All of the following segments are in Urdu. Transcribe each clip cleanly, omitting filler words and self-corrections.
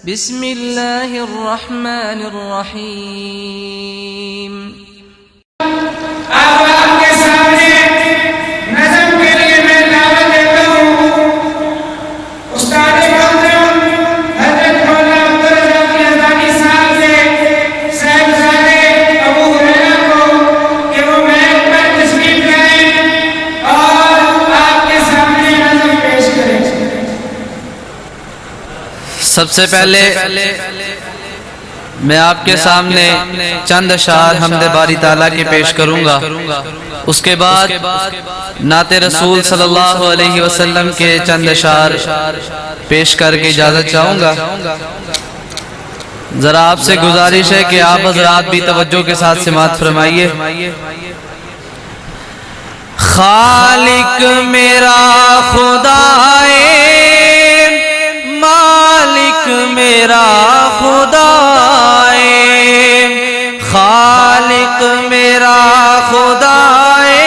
بسم اللہ الرحمن الرحیم۔ اب آپ کے سامنے نظم کے لیے میں دعوت دیتا ہوں استاد محترم حضرت مولانا عبدالرزاق یزدانی صاحب سے صاحبزادے ابو ہریرہ کو کہ وہ محل پر تشریف لائیں اور آپ کے سامنے نظم پیش کریں۔ سب سے پہلے میں آپ کے سامنے چند اشعار حمد باری تعالیٰ کے پیش کروں گا، اس کے بعد نعت رسول صلی اللہ علیہ وسلم کے چند اشعار پیش کر کے اجازت چاہوں گا۔ ذرا آپ سے گزارش ہے کہ آپ حضرات بھی توجہ کے ساتھ سماعت فرمائیے۔ خالق میرا خدائے مالک میرا خدائے، خالق میرا خدائے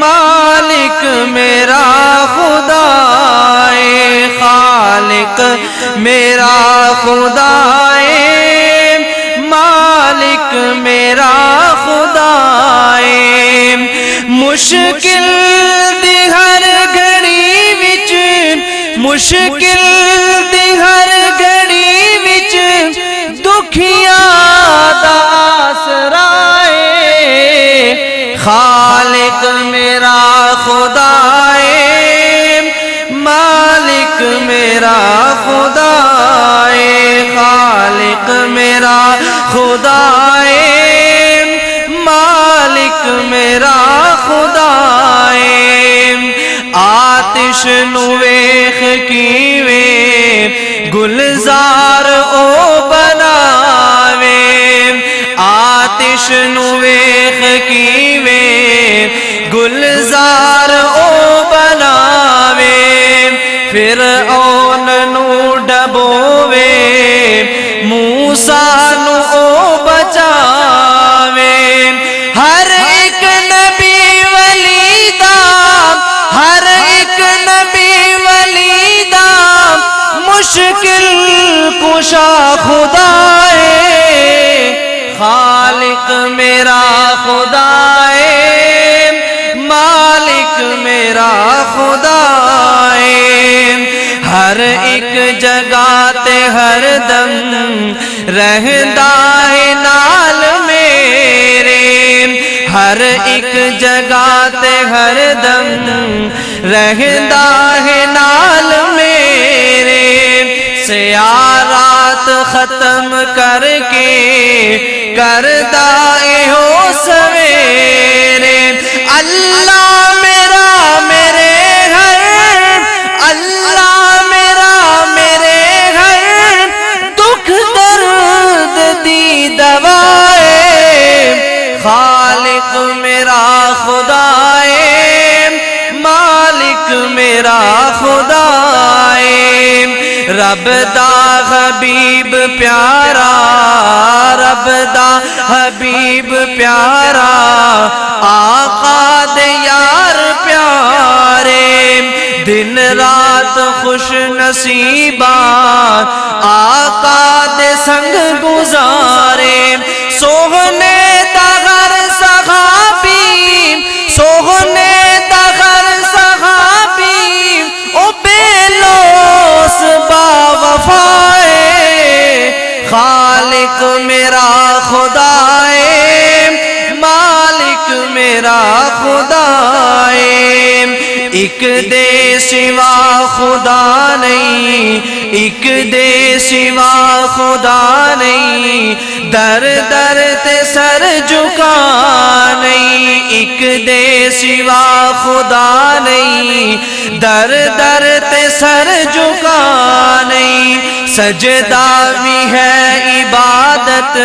مالک میرا خدائے، خالق میرا خدائے مالک میرا خدائے، مشکل دی ہر گھڑی وچ مشکل دی ہر گھڑی وچ دکھیاں دا آسرا ہے، خالق میرا خدائے مالک میرا خدائے، خالق میرا خدائے مالک میرا خدائے، آتش نو ویکھ کیویں گلزار او بناوے، آتش نو ویکھ کیویں گلزار او بناوے، فرعون نو ڈبووے موسیٰ نو او بچاوے، ہر ایک نبی ولی دا ہر ایک نبی ولی دا مشکل کشا خدائے، خالق میرا خدائے مالک میرا خدائے، ہر ایک جگہ تے ہر دم رہندا ہے نال میرے، ہر ایک جگہ تے ہر دم رہندا ہے نال میرے، سیارات ختم کر کے کردا اے ہو سویرے، اللہ میرا میرے گھر اللہ میرا میرے گھر دکھ درد دی دوائے، خالق میرا خدائے مالک میرا خدائے، رب دا حبیب پیارا رب دا حبیب پیارا آقا دے یار پیارے، دن رات خوش نصیبان آقا دے سنگ گزارے، سوہنے دا غر صحابی سوہنے دا غر صحابی او بے لوس با وفائے، خالق میرا خدائے مالک میرا خدائے، ایک دے سوا خدا نہیں ایک دے سوا خدا نہیں، در در تے سر جھکا نہیں، ایک دے سوا خدا نہیں در در تے سر جھکا نہیں، سجدہ بھی ہے عبادت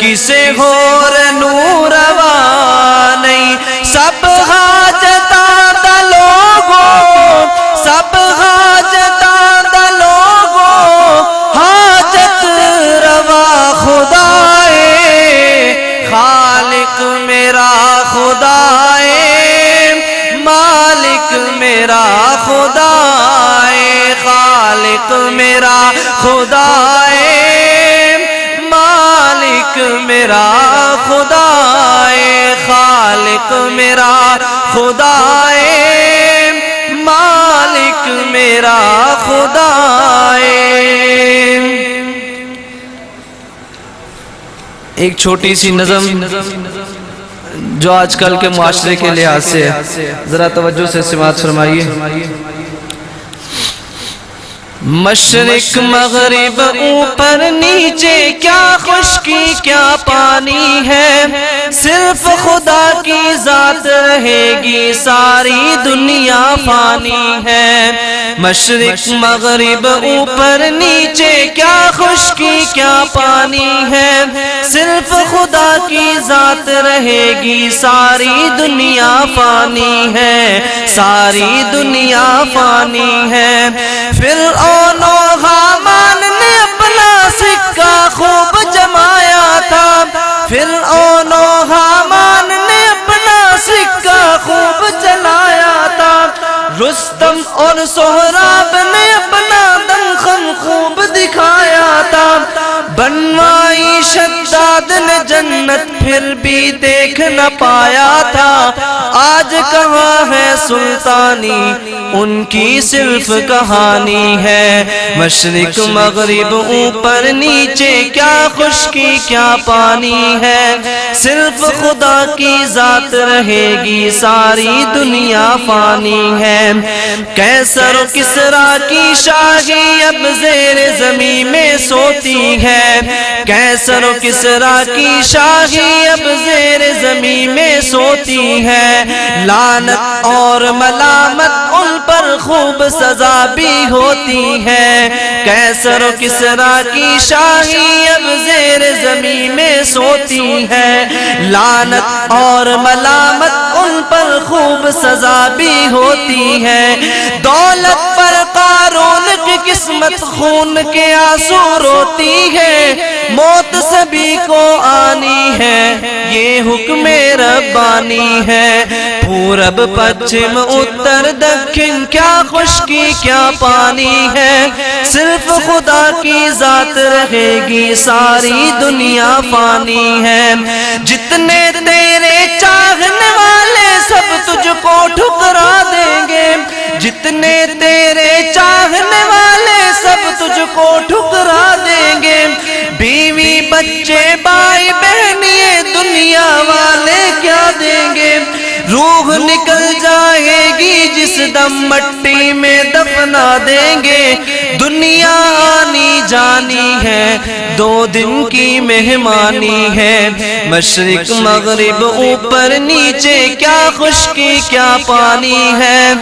کسے اور نور روا نہیں، سب حاجتاں دا لوگوں سب حاجتاں دا لوگوں حاجت روا خدائے، خالق میرا خدائے مالک میرا خدائے، خالق میرا خدائے مالک میرا، خدائے خالق میرا، خدائے مالک میرا، خدائے۔ ایک چھوٹی سی نظم جو آج کل کے معاشرے کے لحاظ سے ہے، ذرا توجہ سے سماعت فرمائیے۔ مشرق مغرب اوپر نیچے کیا خشکی کیا پانی ہے، صرف خدا کی ذات رہے گی ساری دنیا فانی ہے۔ مشرق مغرب اوپر نیچے کیا خشکی کیا پانی ہے، صرف خدا کی ذات رہے گی ساری دنیا فانی ہے، ساری دنیا فانی ہے۔ فرعون و حامان نے اپنا سکہ خوب جمایا تھا، فرعون و حامان نے اپنا سکہ خوب چلایا تھا، رستم اور سہراب نے اپنا دمخم خوب دکھایا تھا، بنوائی شداد نے جنت پھر بھی دیکھ نہ پایا تھا، آج کہاں ہے سلطانی ان کی صرف کہانی ہے۔ مشرق مغرب اوپر نیچے کیا خشکی کیا پانی ہے، صرف خدا کی ذات رہے گی ساری دنیا فانی ہے۔ قیصر و کسریٰ کی شاہی اب زیر زمین میں سوتی ہے، قیصر و کسریٰ کی شاہی اب زیر زمین میں سوتی ہے، لعنت اور ملامت ان پر خوب سزا بھی ہوتی ہے۔ قیصر و کسریٰ کی شاہی اب زیر زمین میں سوتی ہے، لعنت اور ملامت ان پر خوب سزا بھی ہوتی ہے۔ دولت پر قارون کی قسمت خون کے آنسو روتی ہے، موت سبھی کو آنی ہے، یہ حکم ربانی ہے۔ پورب پچھم اتر دکھن کیا خشکی کیا پانی ہے، صرف خدا کی ذات رہے گی ساری دنیا فانی ہے۔ جتنے تیرے چاہنے والے سب تجھ کو ٹھکرا دیں گے، جتنے تیرے چاہنے والے سب تجھ کو ٹھکرا دیں گے، بیوی بچے بھائی بہنیے دنیا والے کیا دیں گے، روح نکل جائے گی جس دم مٹی میں دفنا دیں گے، دنیا آنی جانی ہے، 2 دن کی مہمانی ہے۔ مشرق مغرب اوپر نیچے کیا خشکی کیا پانی ہے،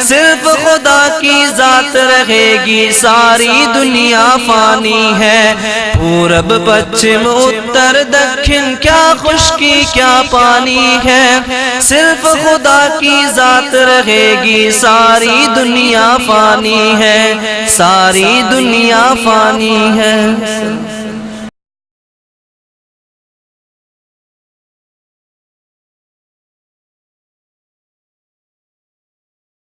صرف خدا کی ذات رہے گی ساری دنیا فانی ہے۔ پورب پچھم اتر دکھن کیا خشکی کیا پانی ہے، صرف خدا کی ذات رہے گی ساری دنیا فانی ہے، ساری دنیا فانی ہے۔